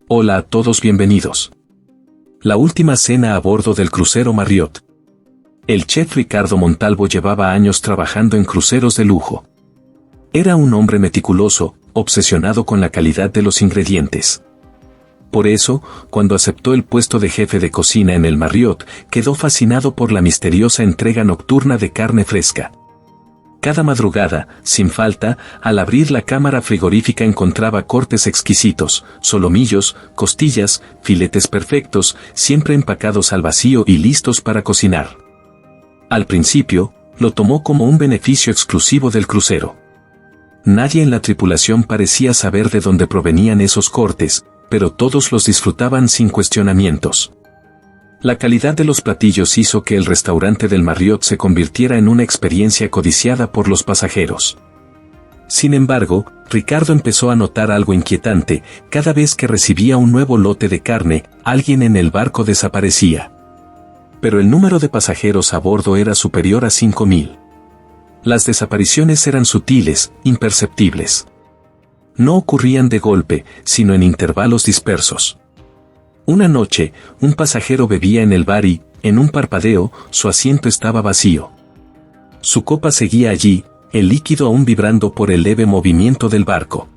Hola a todos, bienvenidos. La última cena a bordo del crucero Marriott. El chef Ricardo Montalvo llevaba años trabajando en cruceros de lujo. Era un hombre meticuloso, obsesionado con la calidad de los ingredientes. Por eso, cuando aceptó el puesto de jefe de cocina en el Marriott, quedó fascinado por la misteriosa entrega nocturna de carne fresca. Cada madrugada, sin falta, al abrir la cámara frigorífica encontraba cortes exquisitos, solomillos, costillas, filetes perfectos, siempre empacados al vacío y listos para cocinar. Al principio, lo tomó como un beneficio exclusivo del crucero. Nadie en la tripulación parecía saber de dónde provenían esos cortes, pero todos los disfrutaban sin cuestionamientos. La calidad de los platillos hizo que el restaurante del Marriott se convirtiera en una experiencia codiciada por los pasajeros. Sin embargo, Ricardo empezó a notar algo inquietante: cada vez que recibía un nuevo lote de carne, alguien en el barco desaparecía. Pero el número de pasajeros a bordo era superior a 5.000. Las desapariciones eran sutiles, imperceptibles. No ocurrían de golpe, sino en intervalos dispersos. Una noche, un pasajero bebía en el bar y, en un parpadeo, su asiento estaba vacío. Su copa seguía allí, el líquido aún vibrando por el leve movimiento del barco.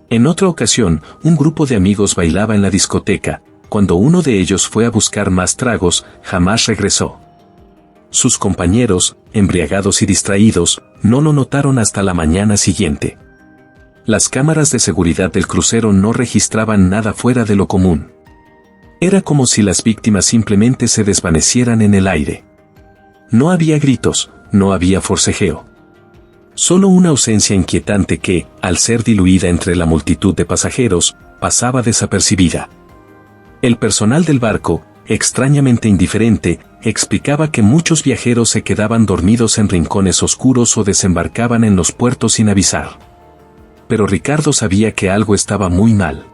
En otra ocasión, un grupo de amigos bailaba en la discoteca. Cuando uno de ellos fue a buscar más tragos, jamás regresó. Sus compañeros, embriagados y distraídos, no lo notaron hasta la mañana siguiente. Las cámaras de seguridad del crucero no registraban nada fuera de lo común. Era como si las víctimas simplemente se desvanecieran en el aire. No había gritos, no había forcejeo. Solo una ausencia inquietante que, al ser diluida entre la multitud de pasajeros, pasaba desapercibida. El personal del barco, extrañamente indiferente, explicaba que muchos viajeros se quedaban dormidos en rincones oscuros o desembarcaban en los puertos sin avisar. Pero Ricardo sabía que algo estaba muy mal.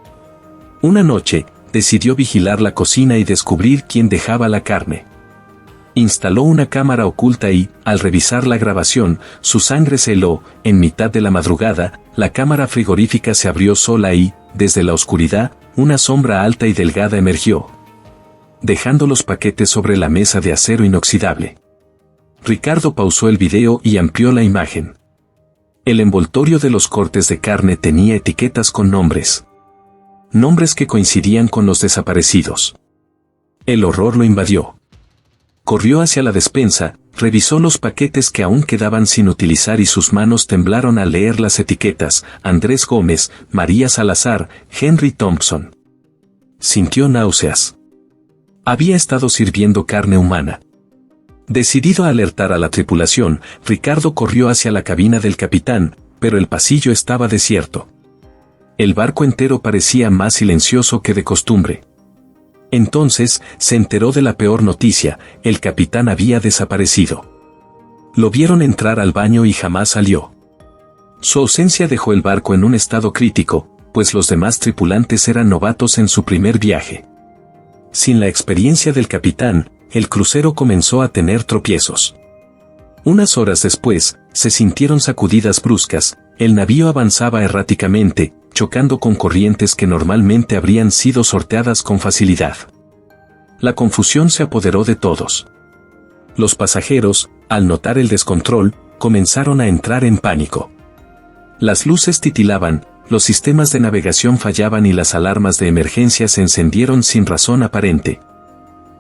Una noche, decidió vigilar la cocina y descubrir quién dejaba la carne. Instaló una cámara oculta y, al revisar la grabación, su sangre se heló. En mitad de la madrugada, la cámara frigorífica se abrió sola y, desde la oscuridad, una sombra alta y delgada emergió, dejando los paquetes sobre la mesa de acero inoxidable. Ricardo pausó el video y amplió la imagen. El envoltorio de los cortes de carne tenía etiquetas con nombres. Nombres que coincidían con los desaparecidos. El horror lo invadió. Corrió hacia la despensa, revisó los paquetes que aún quedaban sin utilizar y sus manos temblaron al leer las etiquetas: Andrés Gómez, María Salazar, Henry Thompson. Sintió náuseas. Había estado sirviendo carne humana. Decidido a alertar a la tripulación, Ricardo corrió hacia la cabina del capitán, pero el pasillo estaba desierto. El barco entero parecía más silencioso que de costumbre. Entonces, se enteró de la peor noticia: el capitán había desaparecido. Lo vieron entrar al baño y jamás salió. Su ausencia dejó el barco en un estado crítico, pues los demás tripulantes eran novatos en su primer viaje. Sin la experiencia del capitán, el crucero comenzó a tener tropiezos. Unas horas después, se sintieron sacudidas bruscas. El navío avanzaba erráticamente, chocando con corrientes que normalmente habrían sido sorteadas con facilidad. La confusión se apoderó de todos. Los pasajeros, al notar el descontrol, comenzaron a entrar en pánico. Las luces titilaban, los sistemas de navegación fallaban y las alarmas de emergencia se encendieron sin razón aparente.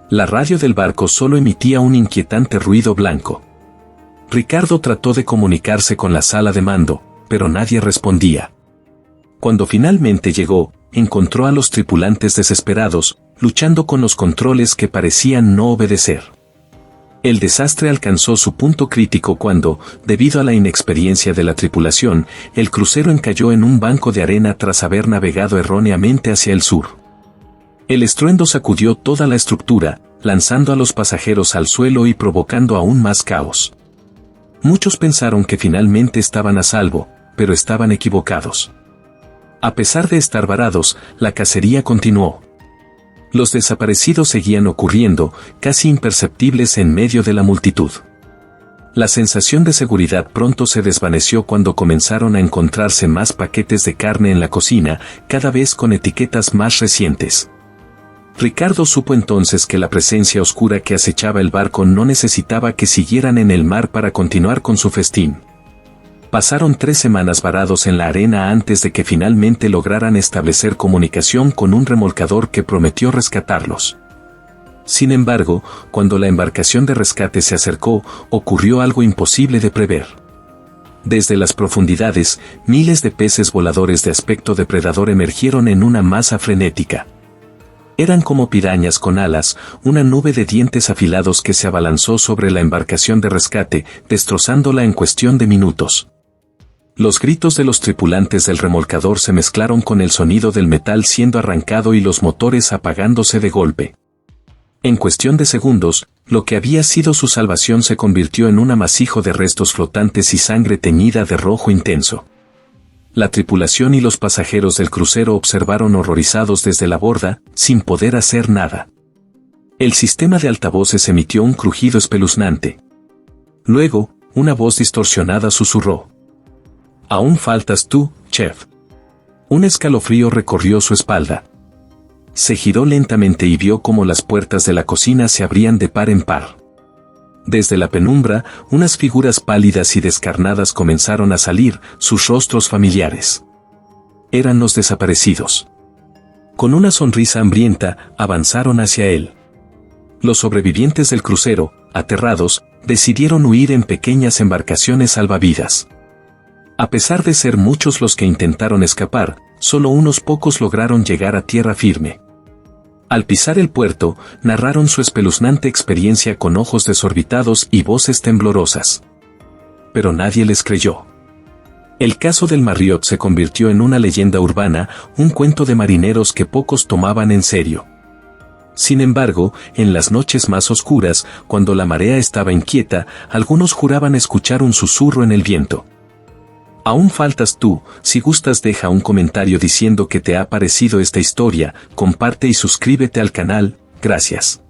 La radio del barco solo emitía un inquietante ruido blanco. Ricardo trató de comunicarse con la sala de mando, pero nadie respondía. Cuando finalmente llegó, encontró a los tripulantes desesperados, luchando con los controles que parecían no obedecer. El desastre alcanzó su punto crítico cuando, debido a la inexperiencia de la tripulación, el crucero encalló en un banco de arena tras haber navegado erróneamente hacia el sur. El estruendo sacudió toda la estructura, lanzando a los pasajeros al suelo y provocando aún más caos. Muchos pensaron que finalmente estaban a salvo, pero estaban equivocados. A pesar de estar varados, la cacería continuó. Los desaparecidos seguían ocurriendo, casi imperceptibles en medio de la multitud. La sensación de seguridad pronto se desvaneció cuando comenzaron a encontrarse más paquetes de carne en la cocina, cada vez con etiquetas más recientes. Ricardo supo entonces que la presencia oscura que acechaba el barco no necesitaba que siguieran en el mar para continuar con su festín. Pasaron 3 semanas varados en la arena antes de que finalmente lograran establecer comunicación con un remolcador que prometió rescatarlos. Sin embargo, cuando la embarcación de rescate se acercó, ocurrió algo imposible de prever. Desde las profundidades, miles de peces voladores de aspecto depredador emergieron en una masa frenética. Eran como pirañas con alas, una nube de dientes afilados que se abalanzó sobre la embarcación de rescate, destrozándola en cuestión de minutos. Los gritos de los tripulantes del remolcador se mezclaron con el sonido del metal siendo arrancado y los motores apagándose de golpe. En cuestión de segundos, lo que había sido su salvación se convirtió en un amasijo de restos flotantes y sangre teñida de rojo intenso. La tripulación y los pasajeros del crucero observaron horrorizados desde la borda, sin poder hacer nada. El sistema de altavoces emitió un crujido espeluznante. Luego, una voz distorsionada susurró: «Aún faltas tú, chef». Un escalofrío recorrió su espalda. Se giró lentamente y vio cómo las puertas de la cocina se abrían de par en par. Desde la penumbra, unas figuras pálidas y descarnadas comenzaron a salir, sus rostros familiares. Eran los desaparecidos. Con una sonrisa hambrienta, avanzaron hacia él. Los sobrevivientes del crucero, aterrados, decidieron huir en pequeñas embarcaciones salvavidas. A pesar de ser muchos los que intentaron escapar, solo unos pocos lograron llegar a tierra firme. Al pisar el puerto, narraron su espeluznante experiencia con ojos desorbitados y voces temblorosas. Pero nadie les creyó. El caso del Marriott se convirtió en una leyenda urbana, un cuento de marineros que pocos tomaban en serio. Sin embargo, en las noches más oscuras, cuando la marea estaba inquieta, algunos juraban escuchar un susurro en el viento. Aún faltas tú. Si gustas, deja un comentario diciendo qué te ha parecido esta historia, comparte y suscríbete al canal. Gracias.